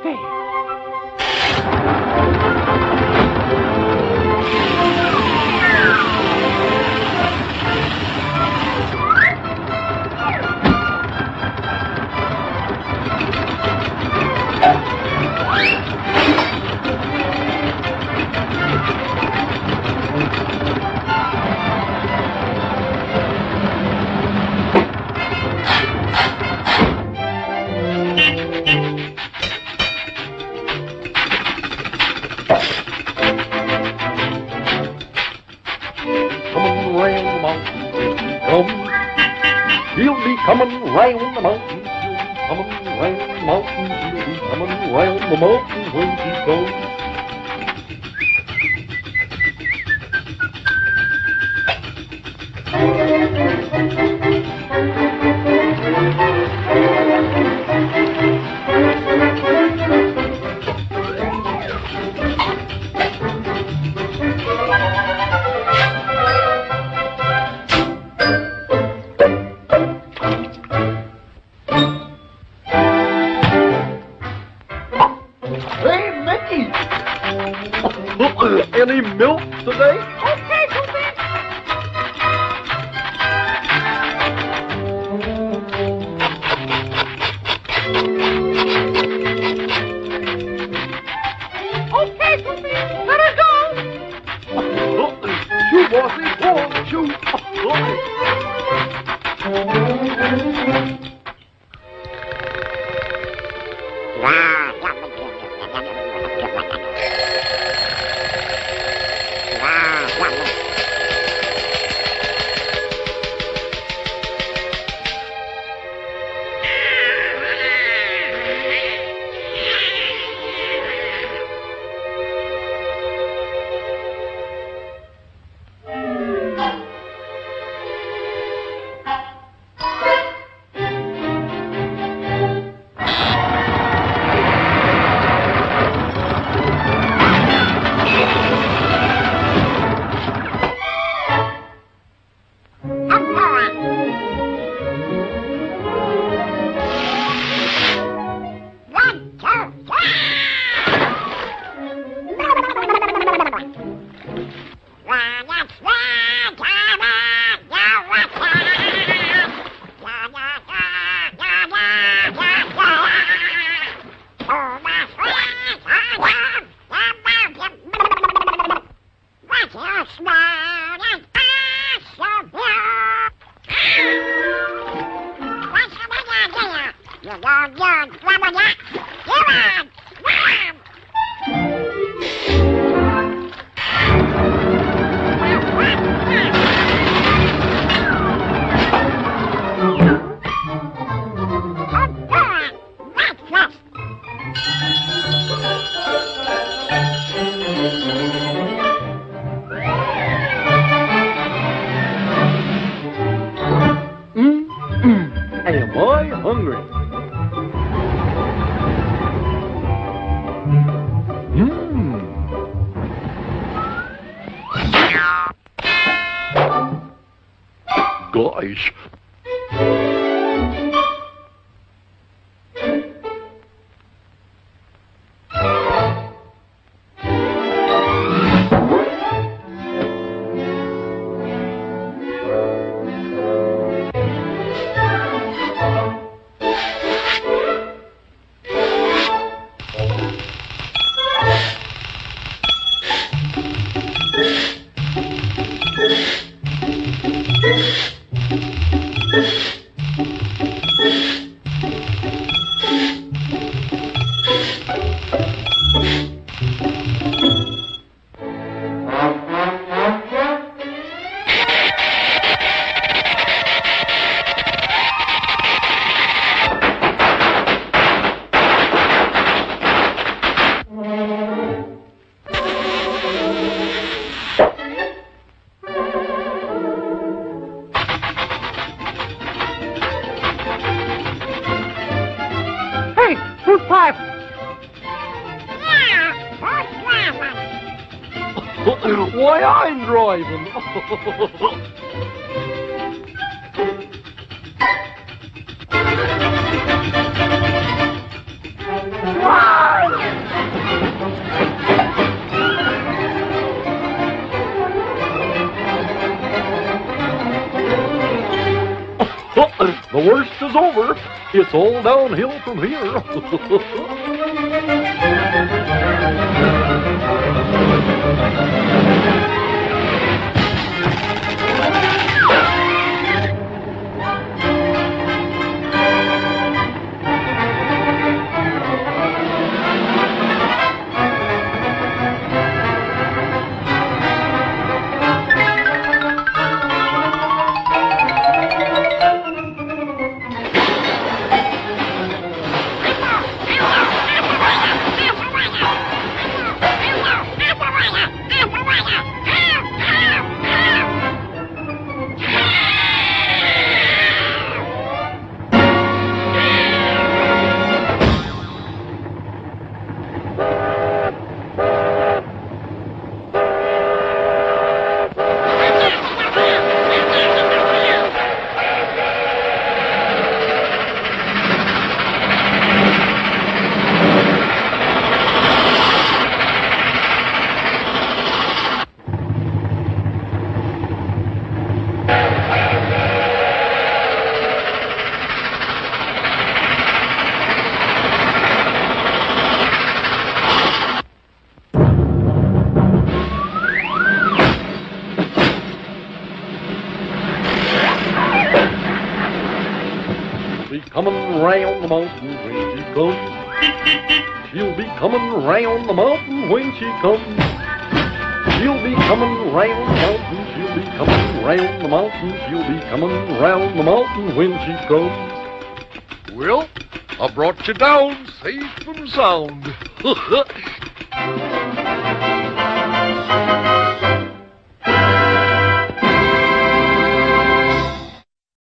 Hey. Coming round the mountain, come. He'll be coming round the mountain. He'll be coming round the mountain. He'll be coming round the mountain when he comes. Hey, Mickey! Any milk today? Okay, Goofy. Okay, Goofy. Let her go. Shoo, bossy, go on, shoo. Am I hungry? Gosh. Fruit pipe. Why, I'm driving. Wow! The worst is over. It's all downhill from here. Coming round the mountain when she comes. She'll be coming round the mountain when she comes. She'll be coming round the mountain. She'll be coming round the mountain. She'll be coming round the mountain when she comes. Well, I brought you down safe and sound.